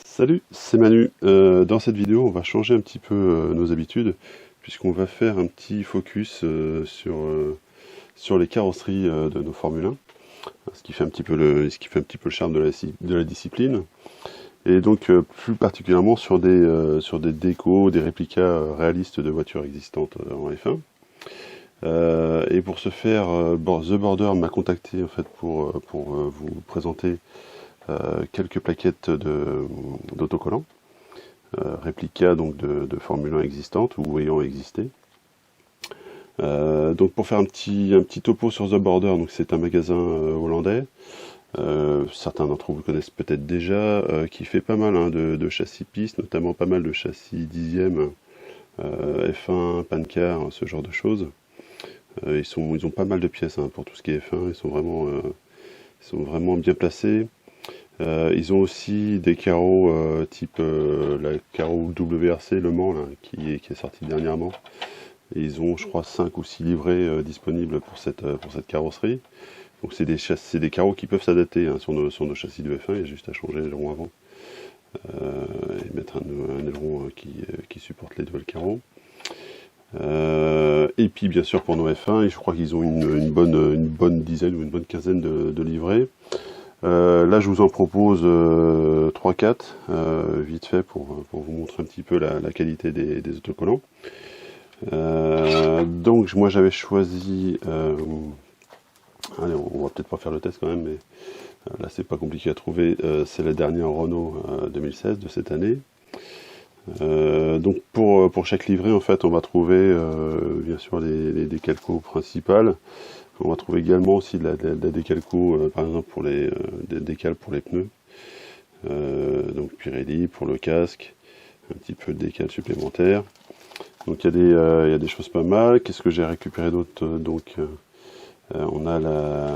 Salut, c'est Manu. Dans cette vidéo, on va changer un petit peu nos habitudes, puisqu'on va faire un petit focus sur les carrosseries de nos Formule 1, ce qui fait un petit peu le charme de la discipline, et donc plus particulièrement sur des décos, des réplicas réalistes de voitures existantes en F1. Et pour ce faire, The Border m'a contacté en fait pour vous présenter quelques plaquettes d'autocollants, réplicas donc de Formule 1 existantes ou ayant existé. Donc pour faire un petit topo sur The Border, donc c'est un magasin hollandais, certains d'entre vous connaissent peut-être déjà, qui fait pas mal de châssis pistes, notamment pas mal de châssis 10e, F1, Pancar, ce genre de choses. Ils ont pas mal de pièces pour tout ce qui est F1, ils sont vraiment bien placés. Ils ont aussi des carreaux type la carreau WRC Le Mans là, qui est sorti dernièrement. Et ils ont, je crois, 5 ou 6 livrets disponibles pour cette carrosserie. Donc c'est des carreaux qui peuvent s'adapter sur nos châssis de F1, il y a juste à changer l'aileron avant et mettre un aileron qui supporte les doubles carreaux. Et puis bien sûr pour nos F1, je crois qu'ils ont une bonne dizaine ou une bonne quinzaine de livrets. Là je vous en propose 3-4 vite fait pour vous montrer un petit peu la qualité des autocollants. Donc moi j'avais choisi allez, on va peut-être pas faire le test quand même, mais là c'est pas compliqué à trouver, c'est la dernière Renault 2016 de cette année. Donc pour chaque livret en fait on va trouver bien sûr les décalcos principales. On va trouver également aussi de la décalco, par exemple pour des décals pour les pneus, donc Pirelli pour le casque, un petit peu de décal supplémentaire. Donc il y a des choses pas mal. Qu'est-ce que j'ai récupéré d'autre? Donc on a la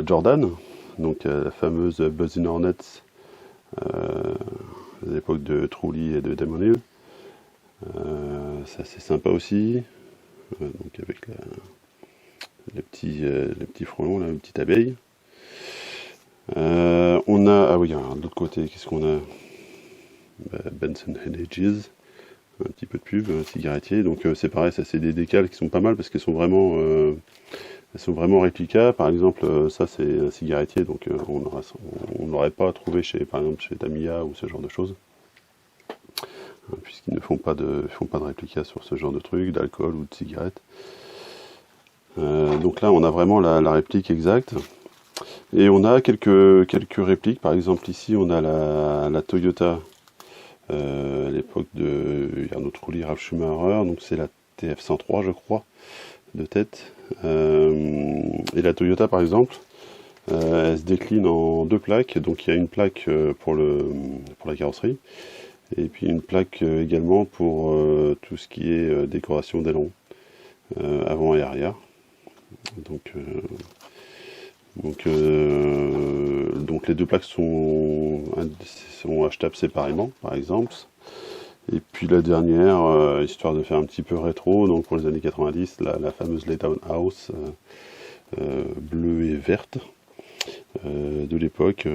Jordan, donc la fameuse Buzzing Hornets à l'époque de Trulli et de Damon Hill. C'est assez sympa aussi, donc avec les petits frelons, là, une petite abeille. On a, ah oui, de l'autre côté, qu'est-ce qu'on a? Benson Hedges, un petit peu de pub, cigarettier. Donc c'est pareil, ça c'est des décals qui sont pas mal parce qu'elles sont vraiment réplicas. Par exemple, ça c'est un cigarettier, donc on n'aurait pas trouvé par exemple chez Tamiya ou ce genre de choses, puisqu'ils ne font pas de réplica sur ce genre de trucs, d'alcool ou de cigarettes. Donc là on a vraiment la réplique exacte, et on a quelques répliques. Par exemple ici on a la Toyota à l'époque de Jarno Trulli, Ralf Schumacher, donc c'est la TF103 je crois de tête, et la Toyota par exemple elle se décline en deux plaques. Donc il y a une plaque pour la carrosserie, et puis une plaque également pour tout ce qui est décoration d'aileron avant et arrière. Donc les deux plaques sont achetables séparément par exemple. Et puis la dernière, histoire de faire un petit peu rétro, donc pour les années 90, la fameuse Leytown House bleue et verte de l'époque,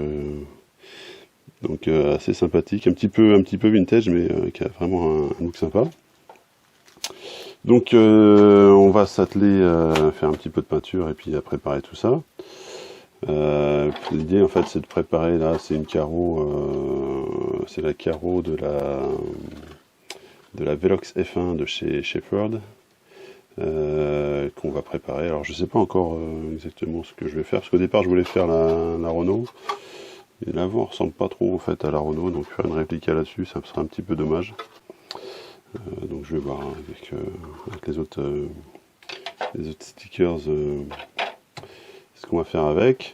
donc assez sympathique, un petit peu vintage, mais qui a vraiment un look sympa. Donc on va s'atteler à faire un petit peu de peinture et puis à préparer tout ça. L'idée en fait c'est de préparer, là c'est une carreau, c'est la carreau de la Velox F1 de chez Ford, qu'on va préparer. Alors je sais pas encore exactement ce que je vais faire, parce qu'au départ je voulais faire la Renault, et l'avant ressemble pas trop en fait à la Renault, donc faire une réplica là-dessus ça me serait un petit peu dommage. Donc je vais voir avec les autres stickers ce qu'on va faire avec.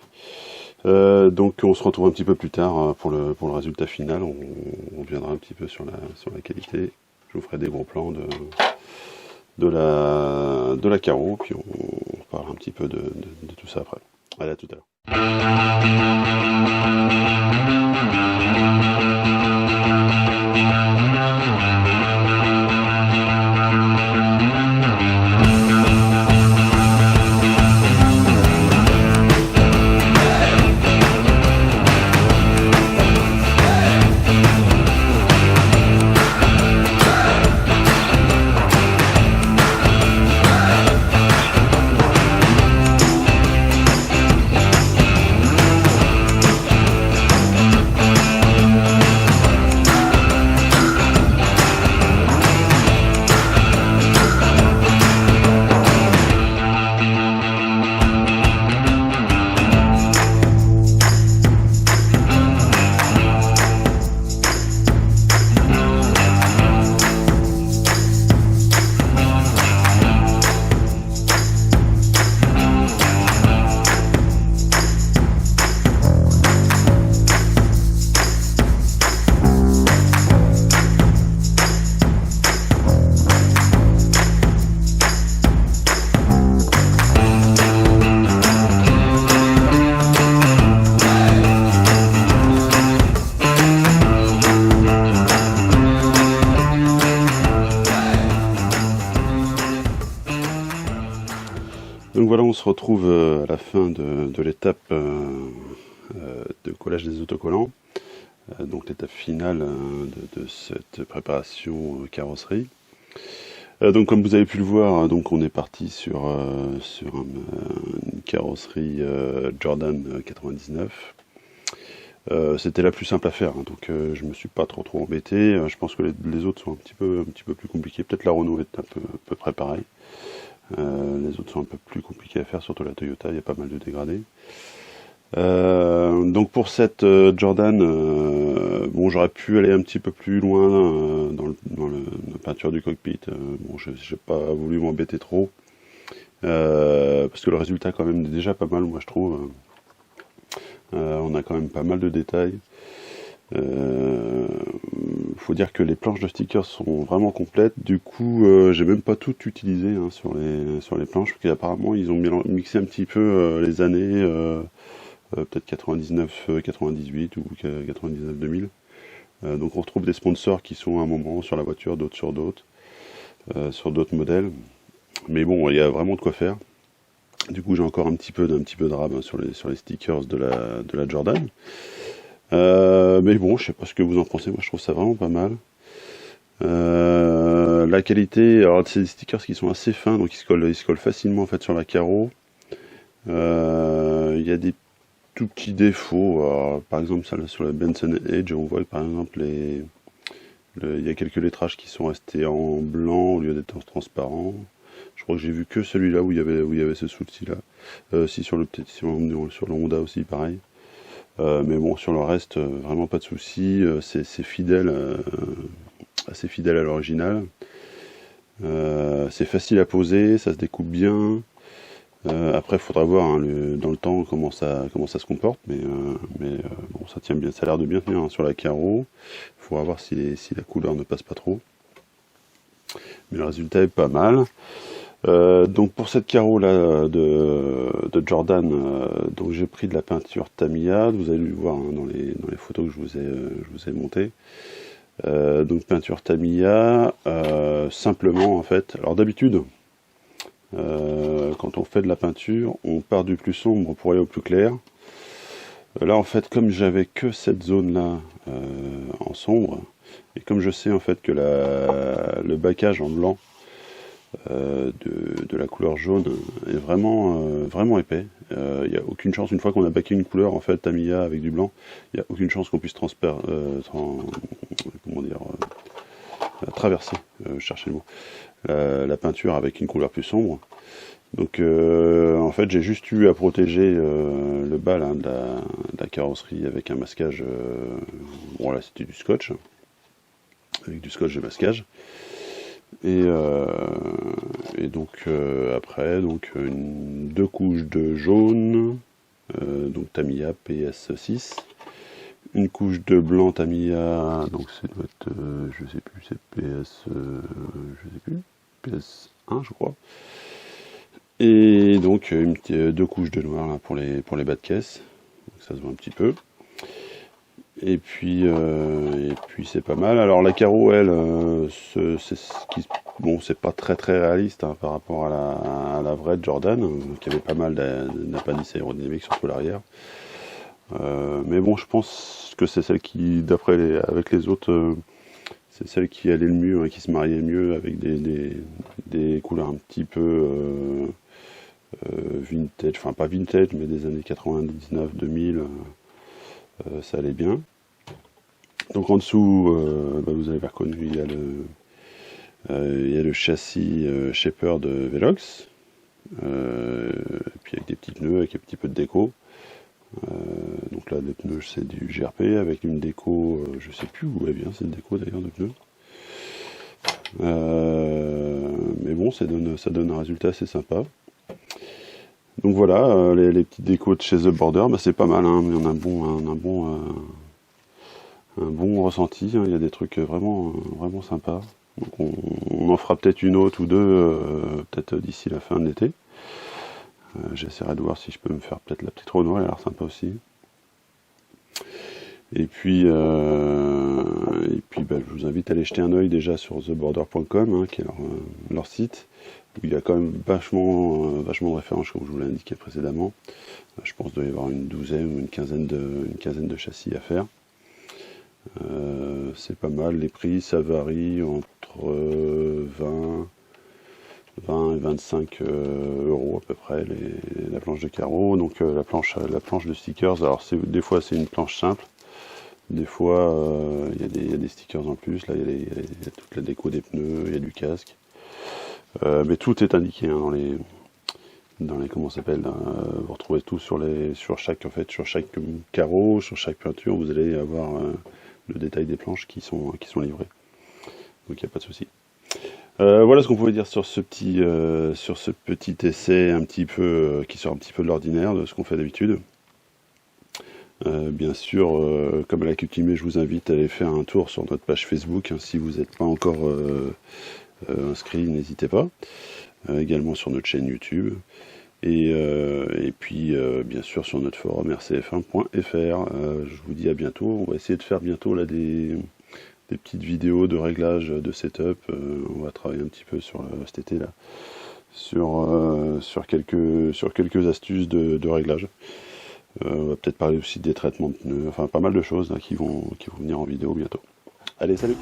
Donc on se retrouve un petit peu plus tard pour le résultat final. On reviendra un petit peu sur la qualité. Je vous ferai des gros plans de la carreau, puis on parlera un petit peu de tout ça après. Allez, à tout à l'heure. retrouve à la fin de l'étape de collage des autocollants, donc l'étape finale de cette préparation carrosserie. Donc comme vous avez pu le voir, donc on est parti sur une carrosserie Jordan 99. C'était la plus simple à faire, hein, donc je me suis pas trop embêté. Je pense que les autres sont un petit peu plus compliqués. Peut-être la Renault est à peu près pareil. Les autres sont un peu plus compliqués à faire, surtout la Toyota, il y a pas mal de dégradés. Donc pour cette Jordan, bon, j'aurais pu aller un petit peu plus loin dans la peinture du cockpit. Bon, j'ai pas voulu m'embêter trop, parce que le résultat quand même est déjà pas mal, moi je trouve. On a quand même pas mal de détails. Faut dire que les planches de stickers sont vraiment complètes. Du coup, j'ai même pas tout utilisé, hein, sur les planches, parce qu'apparemment ils ont mixé un petit peu les années, peut-être 99, 98 ou 99, 2000. Donc on retrouve des sponsors qui sont à un moment sur la voiture, d'autres sur d'autres modèles. Mais bon, il y a vraiment de quoi faire. Du coup, j'ai encore un petit peu de rab, hein, sur les stickers de la Jordan. Mais bon, je sais pas ce que vous en pensez, moi je trouve ça vraiment pas mal. La qualité, alors c'est des stickers qui sont assez fins, donc ils se collent facilement en fait sur la carreau. Il y a des tout petits défauts, alors, par exemple sur la Benson Edge, on voit par exemple il y a quelques lettrages qui sont restés en blanc au lieu d'être transparent. Je crois que j'ai vu que celui-là où il y avait ce souci-là. Si sur le Honda aussi, pareil. Mais bon, sur le reste, vraiment pas de souci. C'est fidèle, assez fidèle à l'original. C'est facile à poser, ça se découpe bien. Après, il faudra voir, hein, dans le temps comment ça se comporte, mais bon, ça tient bien, ça a l'air de bien tenir, hein, sur la carreau. Il faudra voir si la couleur ne passe pas trop. Mais le résultat est pas mal. Donc pour cette carreau là de Jordan, donc j'ai pris de la peinture Tamiya, vous allez le voir, hein, dans les photos que je vous ai montées. Donc peinture Tamiya, simplement en fait. Alors d'habitude, quand on fait de la peinture, on part du plus sombre pour aller au plus clair. Là en fait, comme j'avais que cette zone là en sombre, et comme je sais en fait que le baquage en blanc de la couleur jaune est vraiment épais. Il n'y a aucune chance, une fois qu'on a baqué une couleur en fait Tamiya avec du blanc, il n'y a aucune chance qu'on puisse traverser, chercher le mot, la peinture avec une couleur plus sombre. Donc en fait j'ai juste eu à protéger le bas là, de la carrosserie avec un masquage, bon là c'était du scotch, avec du scotch de masquage. Et donc après, donc deux couches de jaune, donc Tamiya PS6, une couche de blanc Tamiya, donc c'est doit être, je sais plus, c'est PS1 je crois, et donc deux couches de noir là, pour les bas de caisse, donc ça se voit un petit peu. Et puis c'est pas mal. Alors la carreau, elle, bon, c'est pas très réaliste, hein, par rapport à la vraie Jordan, qui avait pas mal d'appendices aérodynamiques, surtout l'arrière. Mais bon, je pense que c'est celle qui, avec les autres, c'est celle qui allait le mieux, hein, qui se mariait le mieux avec des couleurs un petit peu vintage, enfin pas vintage, mais des années 99, 2000. Ça allait bien. Donc en dessous, vous avez reconnu, il y a le châssis Shepherd Velox, et puis avec des petits pneus, avec un petit peu de déco. Donc là, les pneus, c'est du GRP avec une déco, je sais plus où elle vient cette déco d'ailleurs de pneus. Mais bon, ça donne un résultat assez sympa. Donc voilà, les petites décos de chez The Border, c'est pas mal, hein, mais on a un bon ressenti, hein, il y a des trucs vraiment sympas. Donc on en fera peut-être une autre ou deux, peut-être d'ici la fin de l'été. J'essaierai de voir si je peux me faire peut-être la petite Renault, elle a l'air sympa aussi. Et puis je vous invite à aller jeter un oeil déjà sur theborder.com, hein, qui est leur site. où il y a quand même vachement de références, comme je vous l'ai indiqué précédemment. Je pense qu'il doit y avoir une douzaine ou une quinzaine de châssis à faire. C'est pas mal, les prix ça varie entre 20 et 25 euros à peu près, la planche de carreau. Donc la planche de stickers, alors des fois c'est une planche simple, des fois il y a des stickers en plus, là il y a toute la déco des pneus, il y a du casque. Mais tout est indiqué hein, dans les comment ça s'appelle, vous retrouvez tout sur chaque carreau, sur chaque peinture, vous allez avoir le détail des planches qui sont livrées. Donc il n'y a pas de souci. Voilà ce qu'on pouvait dire sur ce petit essai un petit peu qui sort un petit peu de l'ordinaire de ce qu'on fait d'habitude. Bien sûr, comme à l'accoutumée, je vous invite à aller faire un tour sur notre page Facebook. Hein, si vous n'êtes pas encore inscrit, n'hésitez pas. Également sur notre chaîne YouTube. Et puis, bien sûr, sur notre forum rcf1.fr. Je vous dis à bientôt. On va essayer de faire bientôt là, des petites vidéos de réglage de setup. On va travailler un petit peu sur cet été là, sur quelques astuces de réglage. On va peut-être parler aussi des traitements de pneus, enfin pas mal de choses là, qui vont venir en vidéo bientôt. Allez, salut!